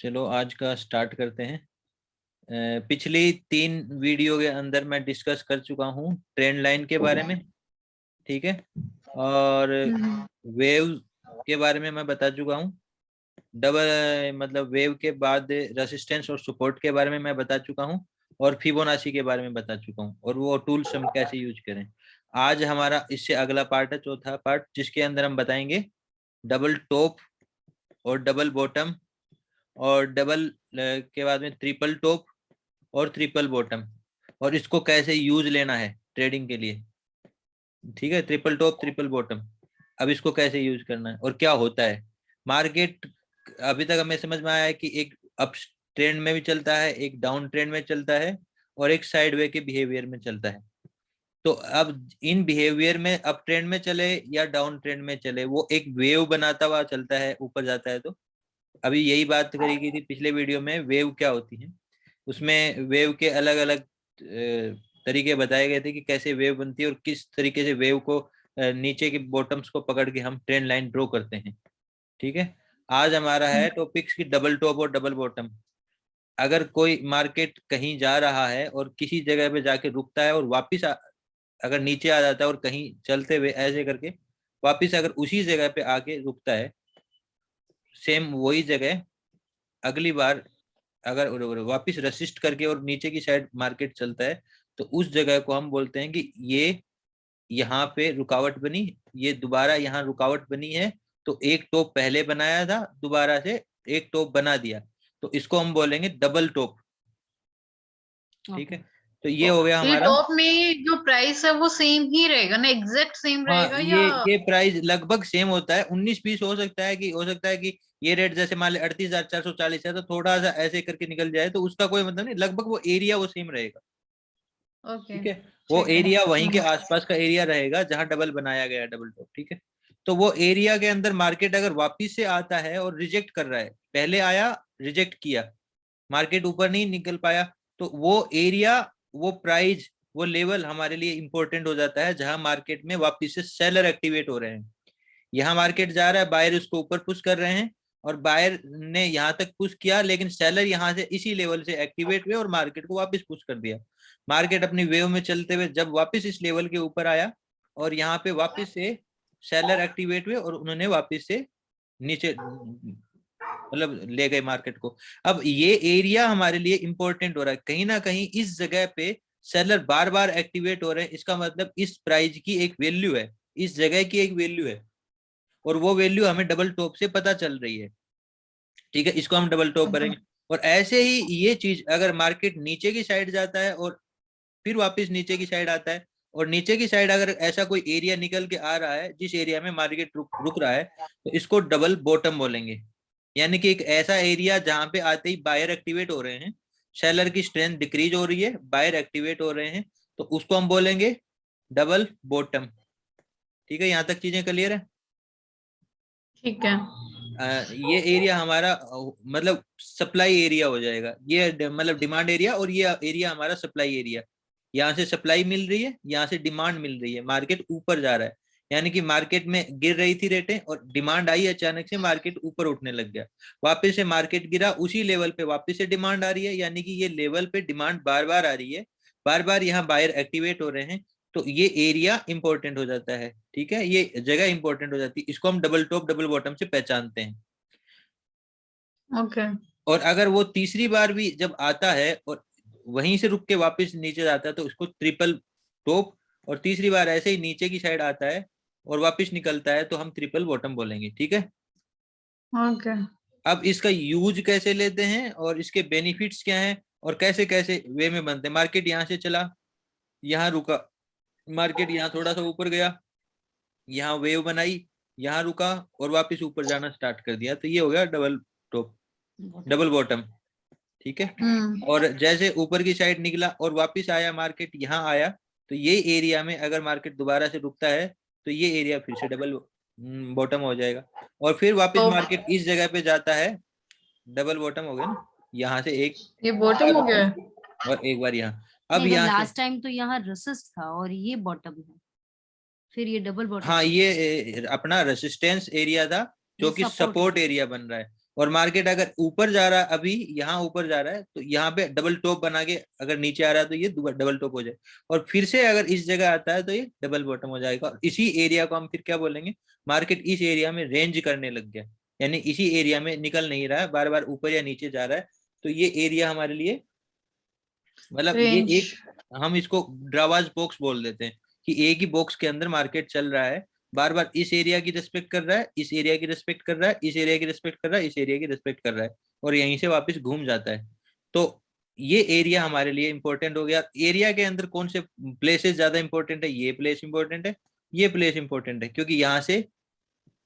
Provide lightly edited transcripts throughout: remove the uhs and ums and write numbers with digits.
चलो आज का स्टार्ट करते हैं। पिछली 3 वीडियो के अंदर मैं डिस्कस कर चुका हूँ ट्रेंड लाइन के बारे में, ठीक है। और वेव के बारे में मैं बता चुका हूँ। डबल मतलब वेव के बाद रेसिस्टेंस और सपोर्ट के बारे में मैं बता चुका हूँ। और फिबोनाची के बारे में बता चुका हूँ और वो टूल्स हम कैसे यूज करें। आज हमारा इससे अगला पार्ट है, चौथा पार्ट, जिसके अंदर हम बताएंगे डबल टॉप और डबल बॉटम और डबल के बाद में ट्रिपल टॉप और ट्रिपल बॉटम, और इसको कैसे यूज लेना है ट्रेडिंग के लिए, ठीक है। ट्रिपल टॉप ट्रिपल बॉटम, अब इसको कैसे यूज करना है और क्या होता है। मार्केट अभी तक हमें समझ में आया है कि एक अप ट्रेंड में भी चलता है, एक डाउन ट्रेंड में चलता है और एक साइडवे के बिहेवियर में चलता है। तो अब इन बिहेवियर में अप ट्रेंड में चले या डाउन ट्रेंड में चले, वो एक वेव बनाता हुआ चलता है, ऊपर जाता है। तो अभी यही बात करी गई थी पिछले वीडियो में, वेव क्या होती है। उसमें वेव के अलग अलग तरीके बताए गए थे कि कैसे वेव बनती है और किस तरीके से वेव को नीचे के बॉटम्स को पकड़ के हम ट्रेंड लाइन ड्रॉ करते हैं, ठीक है। आज हमारा है टॉपिक्स की डबल टॉप और डबल बॉटम। अगर कोई मार्केट कहीं जा रहा है और किसी जगह पे जाके रुकता है और वापिस अगर नीचे आ जाता है और कहीं चलते हुए ऐसे करके वापिस अगर उसी जगह पे आके रुकता है, सेम वही जगह, अगली बार अगर वापिस रेसिस्ट करके और नीचे की साइड मार्केट चलता है, तो उस जगह को हम बोलते हैं कि ये यहाँ पे रुकावट बनी, ये दोबारा यहाँ रुकावट बनी है। तो एक टॉप पहले बनाया था, दोबारा से एक टॉप बना दिया, तो इसको हम बोलेंगे डबल टॉप, ठीक है। तो ये हो गया हमारा। टॉप में जो प्राइस है वो सेम ही रहेगा ना, एग्जैक्ट सेम हाँ, रहेगा या? ये प्राइस लगभग सेम होता है। 19-20 हो सकता है कि ये रेट जैसे मान ले 38,440 है, तो थोड़ा सा ऐसे करके निकल जाए तो उसका कोई मतलब नहीं, लगभग वो एरिया वो सेम रहेगा, ओके, ठीक है। वो ठीक है। एरिया वहीं के आसपास का एरिया रहेगा जहां डबल बनाया गया है, डबल टॉप, ठीक है। तो वो एरिया के अंदर मार्केट अगर वापिस से आता है और रिजेक्ट कर रहा है, पहले आया रिजेक्ट किया, मार्केट ऊपर नहीं निकल पाया, तो वो एरिया, वो प्राइस, वो लेवल हमारे लिए इंपॉर्टेंट हो जाता है जहां मार्केट में वापिस से सेलर एक्टिवेट हो रहे हैं। यहाँ मार्केट जा रहा है, बायर उसको ऊपर पुश कर रहे हैं और बायर ने यहाँ तक पुश किया, लेकिन सेलर यहाँ से इसी लेवल से एक्टिवेट हुए और मार्केट को वापस पुश कर दिया। मार्केट अपनी वेव में चलते हुए जब वापस इस लेवल के ऊपर आया और यहाँ पे वापस से सेलर एक्टिवेट हुए और उन्होंने वापस से नीचे मतलब ले गए मार्केट को। अब ये एरिया हमारे लिए इंपॉर्टेंट हो रहा है, कहीं ना कहीं इस जगह पे सेलर बार बार एक्टिवेट हो रहे हैं, इसका मतलब इस प्राइस की एक वैल्यू है, इस जगह की एक वैल्यू है, और वो वैल्यू हमें डबल टॉप से पता चल रही है, ठीक है। इसको हम डबल टॉप करेंगे। और ऐसे ही ये चीज अगर मार्केट नीचे की साइड जाता है और फिर वापस नीचे की साइड आता है, और नीचे की साइड अगर ऐसा कोई एरिया निकल के आ रहा है जिस एरिया में मार्केट रुक रहा है, तो इसको डबल बॉटम बोलेंगे। यानी कि एक ऐसा एरिया जहां पे आते ही बायर एक्टिवेट हो रहे हैं, सेलर की स्ट्रेंथ डिक्रीज हो रही है, बायर एक्टिवेट हो रहे हैं, तो उसको हम बोलेंगे डबल बॉटम, ठीक है। यहाँ तक चीजें क्लियर है। ठीक है। ये एरिया हमारा मतलब सप्लाई एरिया हो जाएगा, ये मतलब डिमांड एरिया, और ये एरिया हमारा सप्लाई एरिया। यहाँ से सप्लाई मिल रही है, यहाँ से डिमांड मिल रही है, मार्केट ऊपर जा रहा है। यानी कि मार्केट में गिर रही थी रेटें और डिमांड आई, अचानक से मार्केट ऊपर उठने लग गया, वापस से मार्केट गिरा, उसी लेवल पे वापस से डिमांड आ रही है। यानी कि ये लेवल पे डिमांड बार बार आ रही है, बार बार यहाँ बायर एक्टिवेट हो रहे हैं, तो ये एरिया इंपॉर्टेंट हो जाता है, ठीक है। ये जगह इंपॉर्टेंट हो जाती है, इसको हम डबल टॉप डबल बॉटम से पहचानते हैं। ओके। और अगर वो तीसरी बार भी जब आता है और वहीं से रुक के वापस नीचे जाता है, तो उसको ट्रिपल टॉप, और तीसरी बार ऐसे ही नीचे की साइड आता है और वापस निकलता है, तो हम ट्रिपल बॉटम बोलेंगे, ठीक है। ओके। अब इसका यूज कैसे लेते हैं और इसके बेनिफिट्स क्या हैं और कैसे कैसे वे में बनते हैं। मार्केट यहाँ से चला, यहाँ रुका, मार्केट यहाँ थोड़ा सा ऊपर गया, यहाँ वेव बनाई, यहाँ रुका और वापस ऊपर जाना स्टार्ट कर दिया, तो ये हो गया डबल टॉप डबल बॉटम, ठीक है। और जैसे ऊपर की साइड निकला और वापस आया, मार्केट यहाँ आया, तो ये एरिया में अगर मार्केट दोबारा से रुकता है, तो ये एरिया फिर से डबल बॉटम हो जाएगा। और फिर वापस तो मार्केट इस जगह पे जाता है, डबल बॉटम हो गया ना, यहाँ से एक ये बॉटम हो गया? और एक बार यहाँ, अब नहीं, तो यहाँ से, लास्ट टाइम तो यहाँ रेसिस्ट था और ये बॉटम है, फिर ये डबल बॉटम। हाँ, ये अपना रेसिस्टेंस एरिया था जो कि सपोर्ट एरिया बन रहा है। और मार्केट अगर ऊपर जा रहा है, अभी यहाँ ऊपर जा रहा है, तो यहाँ पे डबल टॉप बना के अगर नीचे आ रहा है तो ये डबल टॉप हो जाए, और फिर से अगर इस जगह आता है तो ये डबल बॉटम हो जाएगा। और इसी एरिया को हम फिर क्या बोलेंगे, मार्केट इस एरिया में रेंज करने लग गया, यानी इसी एरिया में निकल नहीं रहा है, बार बार ऊपर या नीचे जा रहा है, तो ये एरिया हमारे लिए मतलब ये रेंज। एक, हम इसको ड्रावाज बॉक्स बोल देते हैं कि एक ही बॉक्स के अंदर मार्केट चल रहा है, बार बार इस एरिया की रिस्पेक्ट कर रहा है, इस एरिया की रिस्पेक्ट कर रहा है, इस एरिया की रिस्पेक्ट कर रहा है, इस एरिया की रिस्पेक्ट कर रहा है, और यहीं से वापस घूम जाता है। तो ये एरिया हमारे लिए इंपॉर्टेंट हो गया। एरिया के अंदर कौन से प्लेसेस ज्यादा इंपॉर्टेंट है, ये प्लेस इंपॉर्टेंट है, ये प्लेस इंपॉर्टेंट है, क्योंकि यहाँ से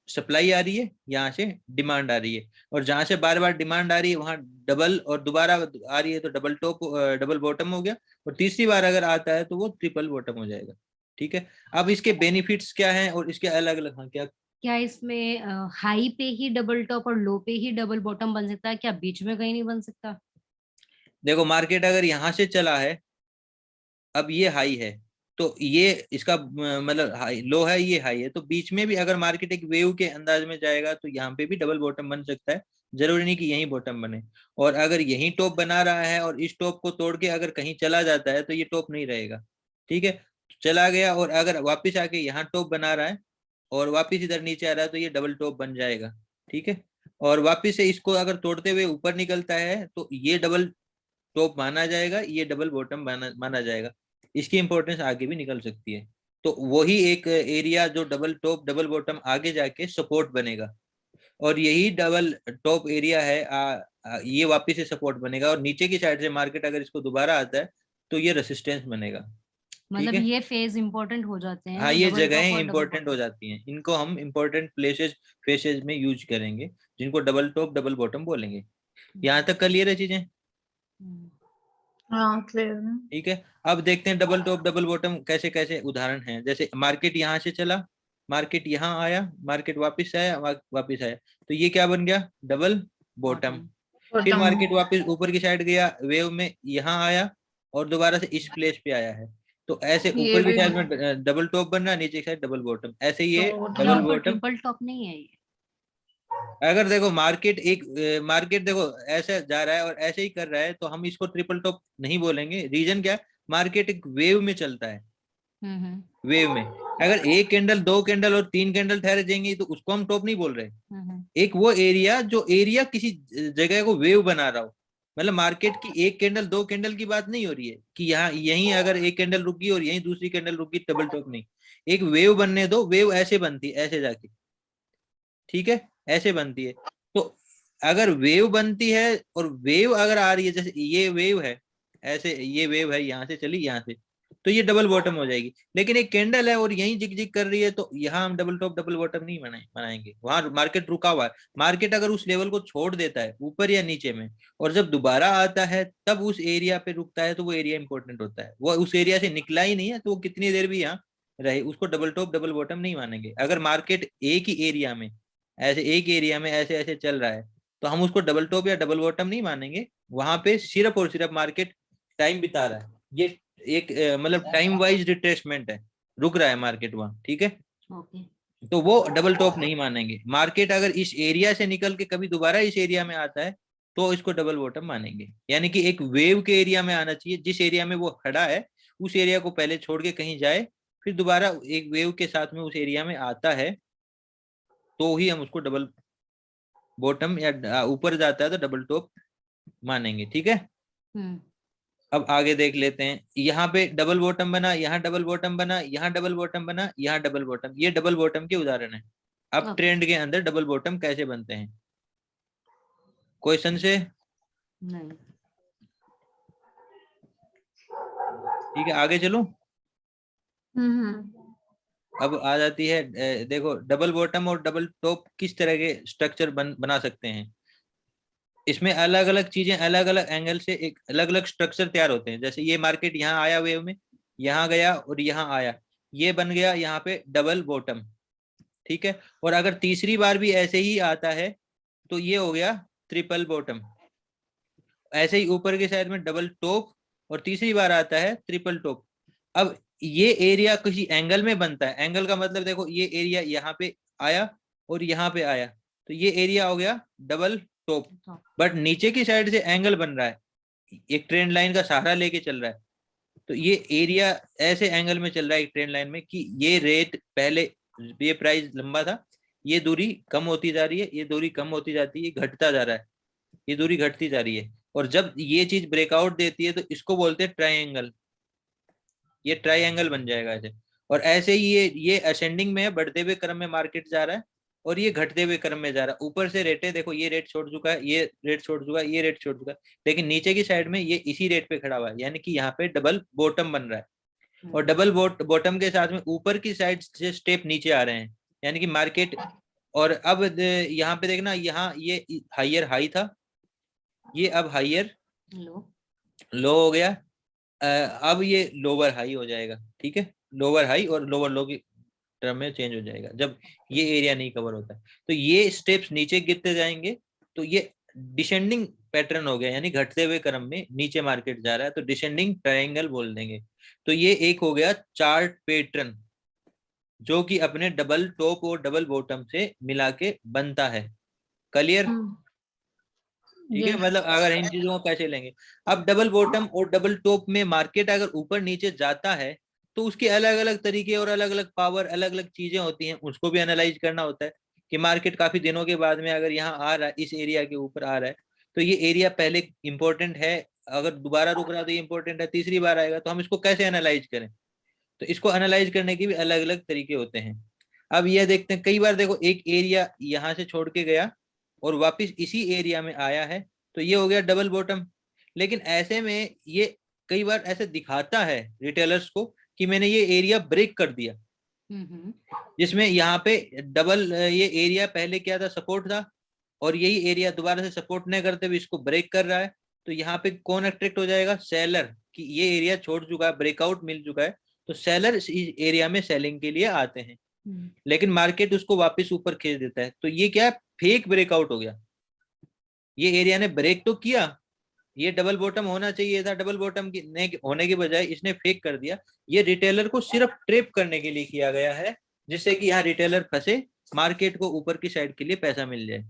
सप्लाई आ रही है, यहाँ से डिमांड आ रही है, और जहां से बार बार डिमांड आ रही है वहां डबल, और दोबारा आ रही है तो डबल टॉप डबल बॉटम हो गया, और तीसरी बार अगर आता है तो वो ट्रिपल बॉटम हो जाएगा। ठीक है, अब इसके बेनिफिट्स क्या हैं और इसके अलग अलग, हाँ क्या क्या इसमें हाई पे ही डबल टॉप और लो पे ही डबल बॉटम बन सकता है, क्या बीच में कहीं नहीं बन सकता? देखो, मार्केट अगर यहाँ से चला है, अब ये हाई है, तो ये इसका मतलब हाई लो है, ये हाई है, तो बीच में भी अगर मार्केट एक वेव के अंदाज में जाएगा तो यहाँ पे भी डबल बॉटम बन सकता है, जरूरी नहीं कि यही बॉटम बने। और अगर यही टॉप बना रहा है और इस टॉप को तोड़ के अगर कहीं चला जाता है तो ये टॉप नहीं रहेगा। ठीक है, चला गया और अगर वापिस आके यहाँ टॉप बना रहा है और वापिस इधर नीचे आ रहा है तो ये डबल टॉप बन जाएगा। ठीक है, और वापिस से इसको अगर तोड़ते हुए ऊपर निकलता है तो ये डबल टॉप माना जाएगा, ये डबल बॉटम माना जाएगा। इसकी इंपॉर्टेंस आगे भी निकल सकती है। तो वही एक एरिया जो डबल टॉप डबल बॉटम आगे जाके सपोर्ट बनेगा, और यही डबल टॉप एरिया है ये वापिस से सपोर्ट बनेगा, और नीचे की साइड से मार्केट अगर इसको दोबारा आता है तो ये रेसिस्टेंस बनेगा। ठीक मतलब है, ये फेज इंपॉर्टेंट हो जाते हाँ, हैं, ये डबल टॉप जगहें और डबल इंपॉर्टेंट हो बॉटम। जाती हैं, इनको हम इंपॉर्टेंट प्लेसेस फेसेस में यूज करेंगे, जिनको डबल टॉप डबल बॉटम बोलेंगे। यहाँ तक क्लियर है चीजें? हाँ क्लियर है। ठीक है, अब देखते हैं डबल टॉप डबल बॉटम कैसे कैसे उदाहरण हैं। जैसे मार्केट यहाँ से चला, मार्केट यहाँ आया, मार्केट वापस आया, वापस आया, तो ये क्या बन गया, डबल बॉटम। फिर बॉटम। मार्केट वापस ऊपर की साइड गया, वेव में यहाँ आया और दोबारा से इस प्लेस पे आया है, तो ऐसे ये ऊपर की भी साइड में डबल टॉप बन रहा है, नीचे की साइड डबल बॉटम, ऐसे ये डबल यहाँ पर बॉटम। ट्रिपल टॉप नहीं है ये? अगर देखो मार्केट एक मार्केट देखो ऐसे जा रहा है और ऐसे ही कर रहा है तो हम इसको ट्रिपल टॉप नहीं बोलेंगे। रीजन क्या है, मार्केट एक वेव में चलता है, वेव में अगर एक कैंडल, दो कैंडल और तीन कैंडल ठहर जाएंगी तो उसको हम टॉप नहीं बोल रहे। एक वो एरिया जो एरिया किसी जगह को वेव बना रहा हो, मतलब मार्केट की एक कैंडल दो कैंडल की बात नहीं हो रही है कि यहाँ यहीं अगर एक कैंडल रुक गई और यहीं दूसरी कैंडल रुक गई, डबल टॉप नहीं। एक वेव बनने दो, वेव ऐसे बनती है ऐसे जाके, ठीक है, ऐसे बनती है। तो अगर वेव बनती है और वेव अगर आ रही है, जैसे ये वेव है, ऐसे ये वेव है, यहाँ से चली यहाँ से, तो ये डबल बॉटम हो जाएगी। लेकिन एक कैंडल है और यहीं जिग जिग कर रही है तो यहाँ हम डबल टॉप डबल बॉटम नहीं बनाएंगे, वहां मार्केट रुका हुआ है। मार्केट अगर उस लेवल को छोड़ देता है ऊपर या नीचे में और जब दोबारा आता है तब उस एरिया पे रुकता है तो वो एरिया इंपॉर्टेंट होता है। वो उस एरिया से निकला ही नहीं है तो वो कितनी देर भी यहाँ रहे, उसको डबल टॉप डबल बॉटम नहीं मानेंगे। अगर मार्केट एक ही एरिया में ऐसे एक एरिया में ऐसे ऐसे चल रहा है तो हम उसको डबल टॉप या डबल बॉटम नहीं मानेंगे। वहां पे सिर्फ और सिर्फ मार्केट टाइम बिता रहा है, ये एक मतलब टाइम वाइज रिट्रेसमेंट है, रुक रहा है मार्केट वहां। ठीक है, तो वो डबल टॉप नहीं मानेंगे। मार्केट अगर इस एरिया से निकल के कभी दोबारा इस एरिया में आता है तो इसको डबल बॉटम मानेंगे। यानी कि एक वेव के एरिया में आना चाहिए, जिस एरिया में वो खड़ा है उस एरिया को पहले छोड़ के कहीं जाए, फिर दोबारा एक वेव के साथ में उस एरिया में आता है तो ही हम उसको डबल बॉटम या ऊपर जाता है तो डबल टॉप मानेंगे। ठीक है, अब आगे देख लेते हैं। यहाँ पे डबल बॉटम बना, यहाँ डबल बॉटम बना, यहाँ डबल बॉटम बना, यहाँ डबल बॉटम, ये डबल बॉटम के उदाहरण है। अब ट्रेंड के अंदर डबल बॉटम कैसे बनते हैं, क्वेश्चन से? नहीं। ठीक है, आगे चलो। अब आ जाती है देखो डबल बॉटम और डबल टॉप किस तरह के स्ट्रक्चर बना सकते हैं। इसमें अलग अलग चीजें अलग अलग एंगल से एक अलग अलग स्ट्रक्चर तैयार होते हैं। जैसे ये मार्केट यहाँ आया वेव में, यहाँ गया और यहाँ आया, ये बन गया यहाँ पे डबल बॉटम। ठीक है, और अगर तीसरी बार भी ऐसे ही आता है तो ये हो गया ट्रिपल बॉटम। ऐसे ही ऊपर के साइड में डबल टॉप और तीसरी बार आता है ट्रिपल टॉप। अब ये एरिया किसी एंगल में बनता है, एंगल का मतलब देखो ये एरिया यहाँ पे आया और यहाँ पे आया तो ये एरिया हो गया डबल टॉप, बट नीचे की साइड से एंगल बन रहा है, एक ट्रेंड लाइन का सहारा लेके चल रहा है, तो ये एरिया ऐसे एंगल में चल रहा है एक ट्रेंड लाइन में कि ये रेट पहले, ये प्राइस लंबा था, ये दूरी कम होती जा रही है, ये दूरी कम होती जाती है, घटता जा रहा है, ये दूरी घटती जा रही है, और जब ये चीज ब्रेकआउट देती है तो इसको बोलते हैं ट्रायंगल, ये ट्रायंगल बन जाएगा ऐसे। और ऐसे ही ये असेंडिंग में है, बढ़ते हुए क्रम में मार्केट जा रहा है, और ये घटते हुए क्रम में जा रहा है। ऊपर से रेट है, देखो ये रेट छोड़ चुका है, ये रेट छोड़ चुका है, ये रेट छोड़ चुका है, लेकिन नीचे की साइड में ये इसी रेट पे खड़ा हुआ है, यानी कि यहाँ पे डबल बॉटम बन रहा है, और डबल बॉटम के साथ में ऊपर की साइड से स्टेप नीचे आ रहे हैं, यानी कि मार्केट। और अब यहाँ पे देखना, यहाँ ये हायर हाई था, ये अब हायर लो हो गया, अब ये लोअर हाई हो जाएगा, ठीक है, लोअर हाई और लोअर लो की टर्म में चेंज हो जाएगा जब ये एरिया नहीं कवर होता है। तो ये स्टेप्स नीचे गिरते जाएंगे, तो ये डिसेंडिंग पैटर्न हो गया, यानी घटते हुए क्रम में नीचे मार्केट जा रहा है, तो डिसेंडिंग ट्रायंगल बोल देंगे। तो ये एक हो गया चार्ट पैटर्न, जो कि अपने डबल टॉप और डबल बॉटम से मिला के बनता है। क्लियर? ठीक है, मतलब अगर इन चीजों को कैसे लेंगे, अब डबल बॉटम और डबल टॉप में मार्केट अगर ऊपर नीचे जाता है तो उसके अलग अलग तरीके और अलग अलग पावर, अलग अलग चीजें होती हैं, उसको भी एनालाइज करना होता है कि मार्केट काफी दिनों के बाद में अगर यहाँ आ रहा है, इस एरिया के ऊपर आ रहा है, तो ये एरिया पहले इंपॉर्टेंट है, अगर दोबारा रुक रहा है तो ये इंपॉर्टेंट है, तीसरी बार आएगा, तो हम इसको कैसे एनालाइज करें, तो इसको एनालाइज करने के भी अलग अलग तरीके होते हैं। अब यह देखते हैं, कई बार देखो एक एरिया यहाँ से छोड़ के गया और वापस इसी एरिया में आया है, तो ये हो गया डबल बॉटम। लेकिन ऐसे में ये कई बार ऐसे दिखाता है रिटेलर्स को कि मैंने ये एरिया ब्रेक कर दिया, जिसमें यहाँ पे डबल, ये एरिया पहले क्या था, सपोर्ट था, और यही एरिया दोबारा से सपोर्ट नहीं करते हुए इसको ब्रेक कर रहा है, तो यहाँ पे कौन अट्रैक्ट हो जाएगा, सेलर, कि ये एरिया छोड़ चुका है, ब्रेकआउट मिल चुका है, तो सेलर इस एरिया में सेलिंग के लिए आते हैं, लेकिन मार्केट उसको वापस ऊपर खींच देता है, तो ये क्या है, फेक ब्रेकआउट हो गया। ये एरिया ने ब्रेक तो किया, ये डबल बॉटम होना चाहिए था, डबल बॉटम होने के बजाय इसने फेक कर दिया। ये रिटेलर को सिर्फ ट्रैप करने के लिए किया गया है, जिससे कि यहाँ रिटेलर फंसे, मार्केट को ऊपर की साइड के लिए पैसा मिल जाए।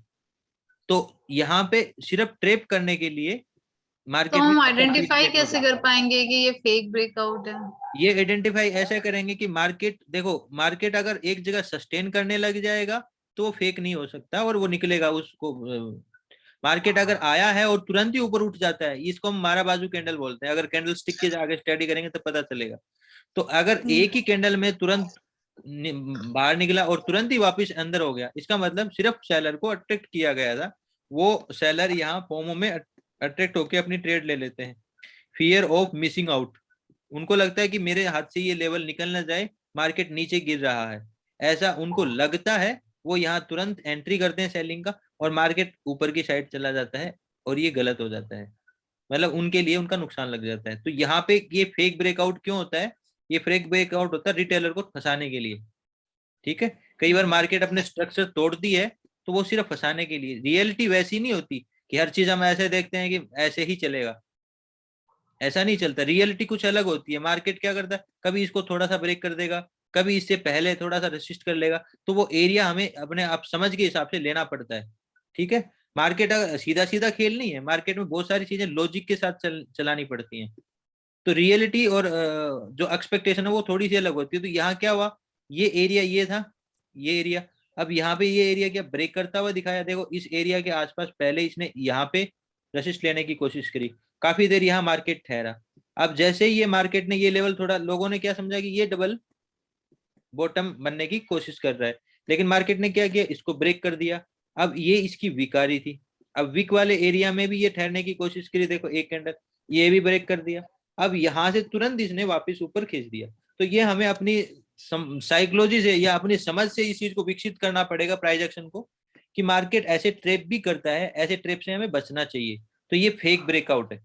तो यहाँ पे सिर्फ ट्रैप करने के लिए मार्केट, तो हम आइडेंटिफाई कैसे कर पाएंगे कि ये फेक ब्रेकआउट है? ये आइडेंटिफाई ऐसे करेंगे कि मार्केट, देखो मार्केट अगर एक जगह सस्टेन करने लग जाएगा तो वो फेक नहीं हो सकता और वो निकलेगा उसको। मार्केट अगर आया है और तुरंत ही ऊपर उठ जाता है, इसको हम मारा बाजू कैंडल बोलते हैं। अगर कैंडल स्टिक के आगे स्टडी करेंगे तो पता चलेगा। तो अगर एक ही कैंडल में तुरंत बाहर निकला और तुरंत ही वापस अंदर हो गया, इसका मतलब सिर्फ सेलर को अट्रैक्ट किया गया था, वो सेलर यहाँ फॉर्मो में अट्रैक्ट होकर अपनी ट्रेड ले लेते हैं। फियर ऑफ मिसिंग आउट, उनको लगता है कि मेरे हाथ से ये लेवल निकल ना जाए, मार्केट नीचे गिर रहा है, ऐसा उनको लगता है, वो यहाँ तुरंत एंट्री करते हैं सेलिंग का, और मार्केट ऊपर की साइड चला जाता है और ये गलत हो जाता है, मतलब उनके लिए उनका नुकसान लग जाता है। तो यहाँ पे ये फेक ब्रेकआउट क्यों होता है, ये फेक ब्रेकआउट होता है रिटेलर को फंसाने के लिए। ठीक है, कई बार मार्केट अपने स्ट्रक्चर तोड़ती है तो वो सिर्फ फंसाने के लिए, रियलिटी वैसी नहीं होती कि हर चीज हम ऐसे देखते हैं कि ऐसे ही चलेगा, ऐसा नहीं चलता। रियलिटी कुछ अलग होती है। मार्केट क्या करता है, कभी इसको थोड़ा सा ब्रेक कर देगा, कभी इससे पहले थोड़ा सा रेसिस्ट कर लेगा, तो वो एरिया हमें अपने आप समझ के हिसाब से लेना पड़ता है। ठीक है, मार्केट सीधा सीधा खेल नहीं है, मार्केट में बहुत सारी चीजें लॉजिक के साथ चलानी पड़ती हैं। तो रियलिटी और जो एक्सपेक्टेशन है वो थोड़ी सी अलग होती है। तो यहाँ क्या हुआ, ये एरिया ये था, ये एरिया, अब यहाँ पे ये एरिया क्या ब्रेक करता हुआ दिखाया। देखो इस एरिया के आसपास पहले इसने यहाँ पे रेसिस्ट लेने की कोशिश करी, काफी देर यहाँ मार्केट ठहरा। अब जैसे ही ये मार्केट ने ये लेवल, थोड़ा लोगों ने क्या समझा कि ये डबल बॉटम बनने की कोशिश कर रहा है, लेकिन मार्केट ने क्या किया, इसको ब्रेक कर दिया। अब ये इसकी वीक आ रही थी, अब वीक वाले एरिया में भी ये ठहरने की कोशिश करी, देखो एक कैंडल, ये भी ब्रेक कर दिया। अब यहाँ से तुरंत इसने वापस ऊपर खींच दिया। तो ये हमें अपनी साइकोलॉजी से या अपनी समझ से इस चीज को विकसित करना पड़ेगा, प्राइस एक्शन को, कि मार्केट ऐसे ट्रैप भी करता है, ऐसे ट्रैप से हमें बचना चाहिए। तो ये फेक ब्रेकआउट है।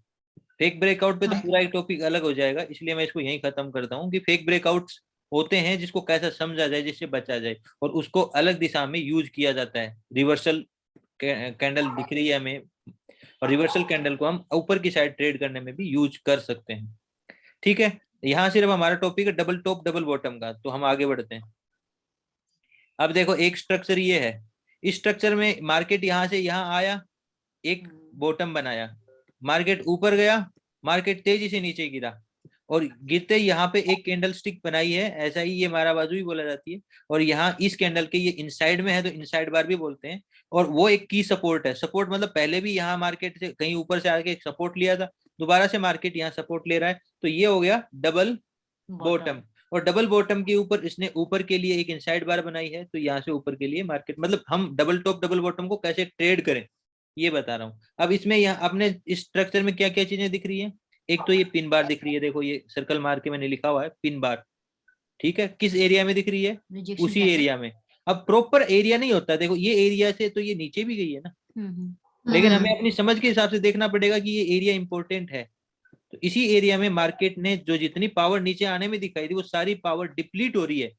फेक ब्रेकआउट पे तो पूरा एक टॉपिक अलग हो जाएगा, इसलिए मैं इसको यहीं खत्म करता हूँ कि फेक ब्रेकआउट्स होते हैं जिसको कैसे समझा जाए, जिससे बचा जाए, और उसको अलग दिशा में यूज किया जाता है। रिवर्सल कैंडल दिख रही है हमें, और रिवर्सल कैंडल को हम ऊपर की साइड ट्रेड करने में भी यूज कर सकते हैं। ठीक है, यहाँ सिर्फ हमारा टॉपिक है डबल टॉप डबल बॉटम का, तो हम आगे बढ़ते हैं। अब देखो एक स्ट्रक्चर ये है, इस स्ट्रक्चर में मार्केट यहाँ से यहाँ आया, एक बॉटम बनाया, मार्केट ऊपर गया, मार्केट तेजी से नीचे गिरा, और गिरते यहाँ पे एक कैंडल स्टिक बनाई है, ऐसा ही ये मारा बाजू भी बोला जाती है, और यहाँ इस कैंडल के ये इनसाइड में है तो इनसाइड बार भी बोलते हैं, और वो एक की सपोर्ट है। सपोर्ट मतलब पहले भी यहाँ मार्केट से कहीं ऊपर से आके एक सपोर्ट लिया था, दोबारा से मार्केट यहाँ सपोर्ट ले रहा है, तो ये हो गया डबल बॉटम। और डबल बॉटम के ऊपर इसने ऊपर के लिए एक इनसाइड बार बनाई है, तो यहाँ से ऊपर के लिए मार्केट, मतलब हम डबल टॉप डबल बॉटम को कैसे ट्रेड करें ये बता रहा हूँ। अब इसमें यहाँ अपने इस स्ट्रक्चर में क्या क्या चीजें दिख रही है, एक तो ये पिन बार दिख रही है, देखो ये सर्कल मार के मैंने लिखा हुआ है पिन बार, ठीक है, किस एरिया में दिख रही है, उसी एरिया में। अब प्रॉपर एरिया नहीं होता, देखो ये एरिया से तो ये नीचे भी गई है ना, लेकिन हमें अपनी समझ के हिसाब से देखना पड़ेगा कि ये एरिया इंपॉर्टेंट है। तो इसी एरिया में मार्केट ने जो जितनी पावर नीचे आने में दिखाई थी वो सारी पावर डिप्लीट हो रही है,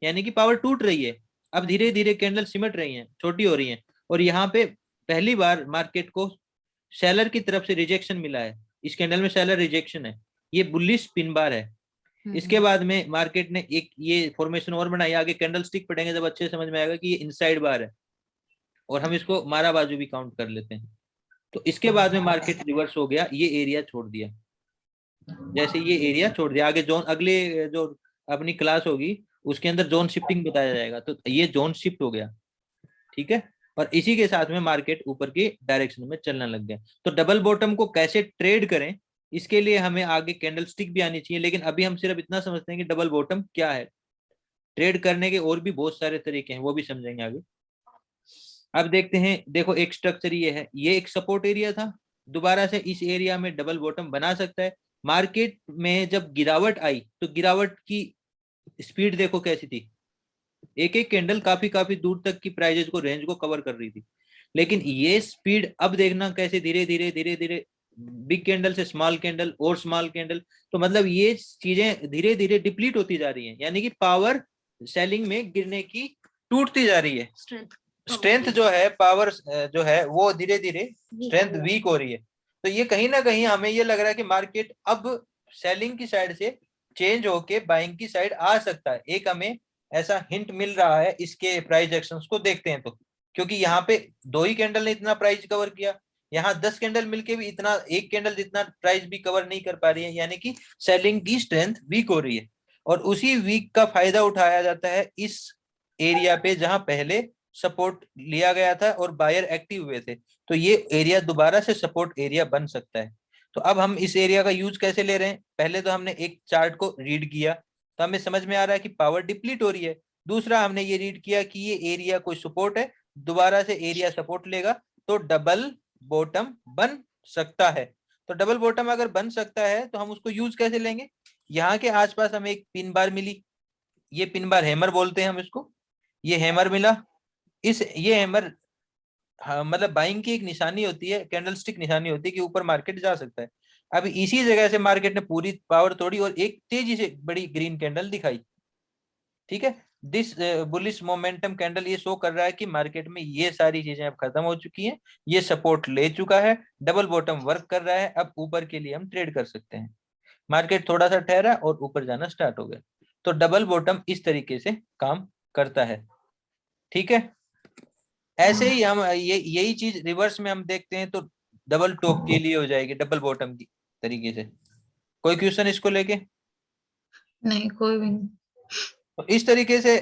यानी कि पावर टूट रही है। अब धीरे धीरे कैंडल सिमट रही हैं, छोटी हो रही हैं, और यहाँ पे पहली बार मार्केट को सेलर की तरफ से रिजेक्शन मिला है, इस कैंडल में सेलर रिजेक्शन है, ये बुलिश पिन बार है। इसके बाद में मार्केट ने एक ये फॉर्मेशन और बनाई, आगे कैंडल स्टिक पढ़ेंगे जब अच्छे समझ में आएगा कि ये इनसाइड बार है, और हम इसको मारा बाजू भी काउंट कर लेते हैं। तो इसके बाद में मार्केट रिवर्स हो गया, ये एरिया छोड़ दिया, जैसे ये एरिया छोड़ दिया, आगे जोन, अगले जो अपनी क्लास होगी उसके अंदर जोन शिफ्टिंग बताया जाएगा, तो ये जोन शिफ्ट हो गया, ठीक है, और इसी के साथ में मार्केट ऊपर की डायरेक्शन में चलने लग गया। तो डबल बॉटम को कैसे ट्रेड करें, इसके लिए हमें आगे कैंडल स्टिक भी आनी चाहिए, लेकिन अभी हम सिर्फ इतना समझते हैं कि डबल बॉटम क्या है। ट्रेड करने के और भी बहुत सारे तरीके हैं, वो भी समझेंगे आगे। अब देखते हैं, देखो एक स्ट्रक्चर ये है, ये एक सपोर्ट एरिया था, दोबारा से इस एरिया में डबल बॉटम बना सकता है। मार्केट में जब गिरावट आई तो गिरावट की स्पीड देखो कैसी थी, एक एक कैंडल काफी काफी दूर तक की प्राइजेस को, रेंज को कवर कर रही थी, लेकिन ये स्पीड अब देखना कैसे धीरे धीरे धीरे धीरे बिग कैंडल से स्मॉल कैंडल और स्मॉल कैंडल, तो मतलब ये चीजें धीरे धीरे डिप्लीट होती जा रही हैं, यानी कि पावर सेलिंग में गिरने की टूटती जा रही है, स्ट्रेंथ जो है, पावर जो है वो धीरे धीरे स्ट्रेंथ वीक हो रही है। तो ये कहीं ना कहीं हमें ये लग रहा है कि मार्केट अब सेलिंग की साइड से चेंज होके बाइंग की साइड आ सकता है, एक हमें ऐसा हिंट मिल रहा है इसके प्राइस एक्शंस को देखते हैं तो, क्योंकि यहाँ पे दो ही कैंडल ने इतना प्राइस कवर किया, यहाँ 10 कैंडल मिलके भी इतना, एक कैंडल जितना प्राइस भी कवर नहीं कर पा रही है, यानी कि सेलिंग की स्ट्रेंथ वीक हो रही है, और उसी वीक का फायदा उठाया जाता है इस एरिया पे जहां पहले सपोर्ट लिया गया था और बायर एक्टिव हुए थे, तो ये एरिया दोबारा से सपोर्ट एरिया बन सकता है। तो अब हम इस एरिया का यूज कैसे ले रहे हैं, पहले तो हमने एक चार्ट को रीड किया तो हमें समझ में आ रहा है कि पावर डिप्लीट हो रही है, दूसरा हमने ये रीड किया कि ये एरिया कोई सपोर्ट है, दोबारा से एरिया सपोर्ट लेगा तो डबल बॉटम बन सकता है। तो डबल बॉटम अगर बन सकता है तो हम उसको यूज कैसे लेंगे, यहाँ के आसपास हमें एक पिन बार मिली, ये पिन बार हैमर बोलते हैं हम इसको, ये हैमर मिला, ये हैमर, हाँ, मतलब बाइंग की एक निशानी होती है, कैंडलस्टिक निशानी होती है कि ऊपर मार्केट जा सकता है। अब इसी जगह से मार्केट ने पूरी पावर तोड़ी और एक तेजी से बड़ी ग्रीन कैंडल दिखाई, ठीक है, दिस बुलिश मोमेंटम कैंडल ये शो कर रहा है कि मार्केट में ये सारी चीजें अब खत्म हो चुकी हैं, ये सपोर्ट ले चुका है, डबल बॉटम वर्क कर रहा है, अब ऊपर के लिए हम ट्रेड कर सकते हैं। मार्केट थोड़ा सा ठहरा और ऊपर जाना स्टार्ट हो गया, तो डबल बॉटम इस तरीके से काम करता है, ठीक है। ऐसे ही हम यही चीज रिवर्स में हम देखते हैं तो डबल टॉप के लिए हो जाएगी, डबल बॉटम की तरीके से। कोई क्वेश्चन इसको लेके? नहीं, कोई भी नहीं। तो इस तरीके से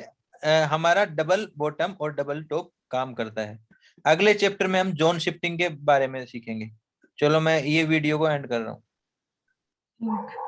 हमारा डबल बॉटम और डबल टॉप काम करता है। अगले चैप्टर में हम जोन शिफ्टिंग के बारे में सीखेंगे। चलो मैं ये वीडियो को एंड कर रहा हूँ।